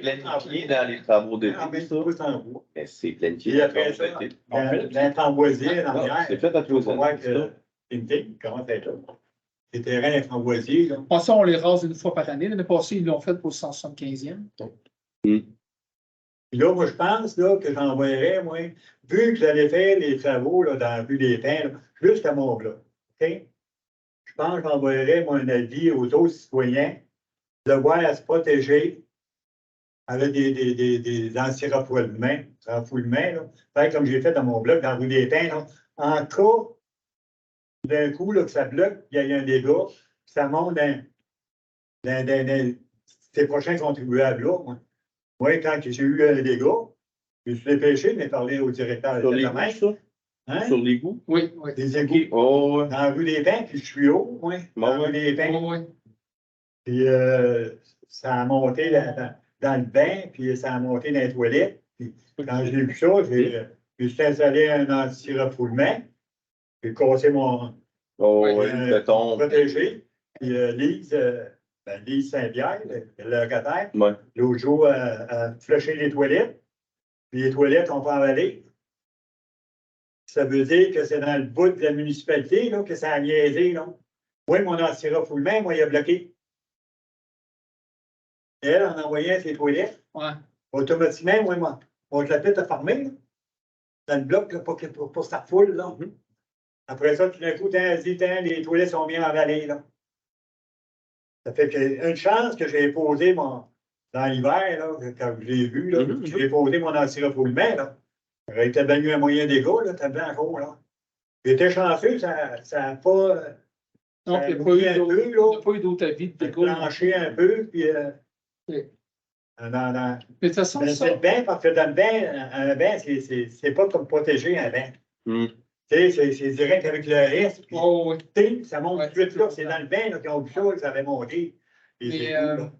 planifié dans les travaux de Ah, mais vie, c'est ça. tout en bois. Mais c'est planifié Et dans après les ça, travaux de vie. l'intramboisier en Non, arrière. c'est fait à tous les On voit années. que Tintin, comment ça là? Les terrains d'intramboisier, là. Bon, ça, on les rase une fois par année. L'année passée, ils l'ont fait pour le 175e. Puis là, moi, je pense là, que j'envoyerais, moi, vu que j'allais faire les travaux là, dans la rue des Pins, là, jusqu'à mon bloc. OK? Je pense que j'envoyerais, moi, un avis aux autres citoyens de voir à se protéger avec des anti-refoulements, là. Faire comme j'ai fait dans mon bloc, dans la rue des Pins, là. En cas d'un coup, là, que ça bloque, il y a un dégât, ça monte dans ces prochains contribuables là. Moi, quand j'ai eu un dégât, je me suis dépêché de me parler au directeur Sur de les la goûts, mer. ça? Hein? Sur les goûts? Oui, oui. Des égouts. Oh, ouais. Dans la rue des Pins, puis je suis haut, moi, dans la rue des Pins. Oui, oui. Puis ça a monté dans le bain, puis ça a monté dans les toilettes. Puis quand j'ai vu ça, je suis installé un anti-refoulement. J'ai cassé mon Oh, ouais, le béton. protégé. Puis Lise Saint-Pierre, le locataire, Ouais. l'autre jour, a flushé les toilettes. Puis les toilettes ont pas avalé. Ça veut dire que c'est dans le bout de la municipalité là, que ça a niaisé. Là. Moi, mon anti-refoulement, moi, il a bloqué. Elle, en envoyant ses toilettes, Ouais. automatiquement, moi, mon clapette a fermé. Là, dans le bloc, là, pour sa foule. Là. Après ça, tout d'un coup, les toilettes sont bien avalées. Là. Ça fait que une chance que j'ai posé dans l'hiver, là, quand je l'ai vu, là, j'ai posé mon anti-refoulement. Là. Ça aurait été bien eu un moyen d'égo, là, t'as bien encore, là. J'étais chanceux, ça n'a pas. Donc, ça il a n'y a bouillé un peu, là. pas eu d'autre avis de déco. Planché un peu, puis. Oui. Dans Mais de toute façon, ça. le bain, parce que dans le bain, un bain, c'est pas comme protéger un bain. Mm. Tu sais, c'est direct avec le reste. Puis, Oh, oui. tu sais, ça monte Ouais, tout de suite là. C'est dans le bain là, qu'ils ont vu ça, que ça avait monté. Et Mais, c'est tout, là.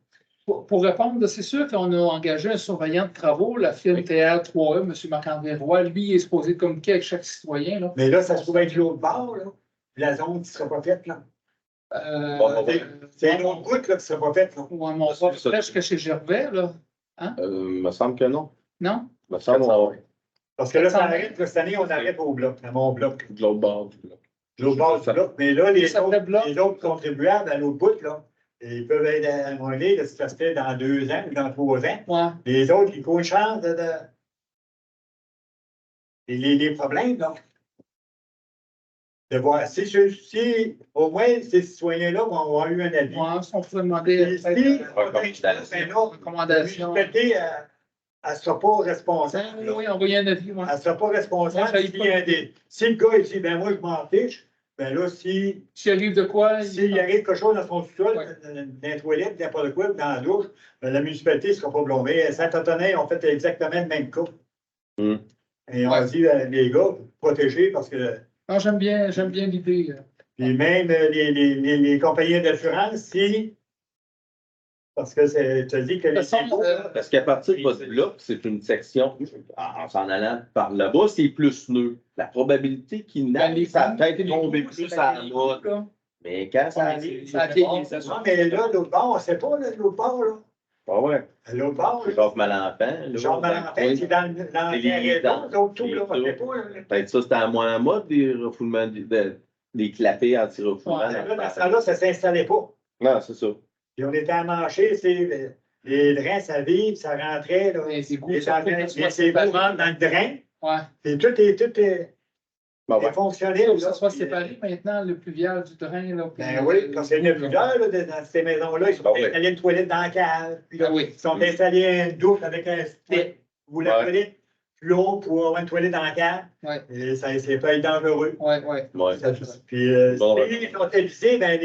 Pour répondre, c'est sûr qu'on a engagé un surveillant de travaux, la firme TR3E, M. Marc-André Roy. Lui, il est supposé communiquer avec chaque citoyen. Là. Mais là, ça se trouve être l'autre bord, là. La zone qui ne sera pas faite, là. Bon, C'est un autre bout là, qui sera pas fait. Là. Ouais, mon vote presque chez Gervais, là. me semble que non. Non? Me semble qu'on Parce que là, ça 400. arrête, là, cette année, on arrête au bloc, à mon bloc. de l'autre bord du bloc. L'autre bord du bloc. Mais là, Ça s'appelait bloc. les autres contribuables à l'autre bout, là, ils peuvent être amendés de si ça se fait dans 2 ans ou dans 3 ans. Ouais. Les autres, ils courent une chance de. Et les problèmes, là. De voir si au moins ces citoyens-là vont avoir eu un avis. Ouais, si on pouvait demander Et si, recommandation. ben non, Recommandation. la municipalité, elle ne sera pas responsable. là. Oui, envoyer un avis, ouais. Elle ne sera pas responsable Moi, j'avais si, pas- si le gars il dit ben moi je m'en fiche, ben là, s'il S'il arrive de quoi? arrive quelque chose dans son sous-sol, Ouais. dans les toilettes, n'importe quoi, dans la douche, ben, la municipalité ne sera pas blâmée. Saint-Antonin ont fait exactement le même cas. Hmm. Et on Ouais. dit les gars, protégez parce que. Non, j'aime bien l'idée. Puis même les compagnies d'assurance, si. Parce que tu as dit que De toute façon, Parce qu'à partir de votre bloc, c'est une section, en s'en allant par là-bas, c'est plus neutre. La probabilité qu'il n'aille, ça va peut-être tomber plus à la mode. là. Mais quand ça Ouais, arrive, ça c'est atterrit, ça non, mais là, l'autre bord, on ne sait pas, là, l'autre bord, là. Ah ouais. L'autre bord, C'est là. Jacques Malenfant. Jean Valentin, c'est dans l'ancien réseau, l'autre tout, là, on ne sait pas, là. Peut-être ça, c'était à moins en mode des refoulements, des clapets anti-refoulement. Ouais, Là, dans ce temps-là, ça ne s'installait pas. Non, c'est ça. Puis on était amanchés, c'est les drains, ça vibre, ça rentrait, là. Les égouts, Les ça égouts faut que ce soit rentrent séparé. dans le drain. Ouais. Et tout est Bon, ouais. fonctionnel. Faut que ça là. soit Puis, séparé maintenant, le pluvial du drain. Là, puis, Ben oui, parce qu'il y en a plusieurs là, dans ces maisons-là. Ils sont Ah ouais. installés une toilette dans la cave. Puis là, Ah oui. ils sont installés une douche avec un split. Ou la Ouais. toilette plus haut pour avoir une toilette dans la cave. Ouais. Et ça peut être dangereux. Ouais. Ouais. Puis Bon, si ils sont avisés, ben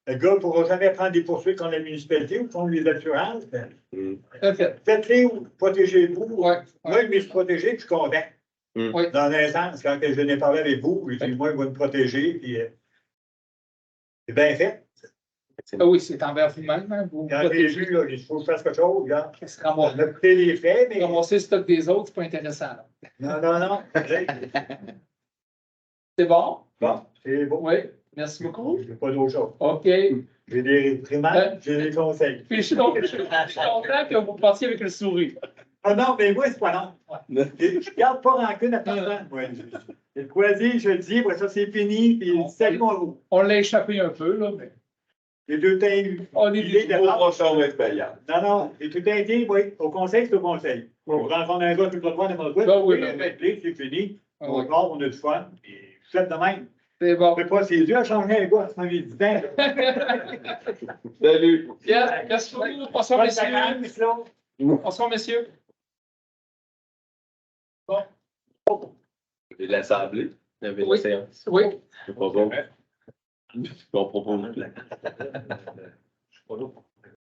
le gars ne pourra jamais prendre des poursuites contre la municipalité ou contre les assurances. Ben, Hmm. faites-les ou protégez-vous. Ouais. Moi, je me suis protégé, puis je suis content. Hmm. Oui. Dans un sens, quand je n'ai parlé avec vous, j'ai dit, moi, je vais me protéger, puis c'est bien fait. Ah oui, c'est envers vous-même. Hein, vous Quand j'ai protégez. vu, là, il faut que je fasse quelque chose, regarde. C'est On ramasser, a coûté les frais, mais. ramasser le stock des autres, c'est pas intéressant. là. Non. C'est bon? Bon, c'est beau. Oui. Merci beaucoup. Je n'ai pas d'autre chose. OK. J'ai des primaires, j'ai des conseils. Puis je suis content que vous partiez avec le sourire. Ah non, mais moi, c'est pas non. Je ne garde pas rancune à personne. Moi. J'ai choisi, je le dis, après ça, c'est fini, puis salut mon loup. On l'a échappé un peu, là, mais Les deux teintes. on est des Non, les tout teintés, oui. Au conseil, c'est au conseil. On rencontre un gars, tout le monde, n'importe quoi. Ben oui, puis, ben c'est fini. Ah On oui. part, on a du fun. Puis, faites de même. C'est bon. On ne fait pas ses yeux à changer un gars, c'est un évident. Salut. Bien, merci beaucoup. Bonsoir, messieurs. Bonsoir, messieurs. Et l'Assemblée. Il y avait Oui. la séance. Oui. Je propose. On propose.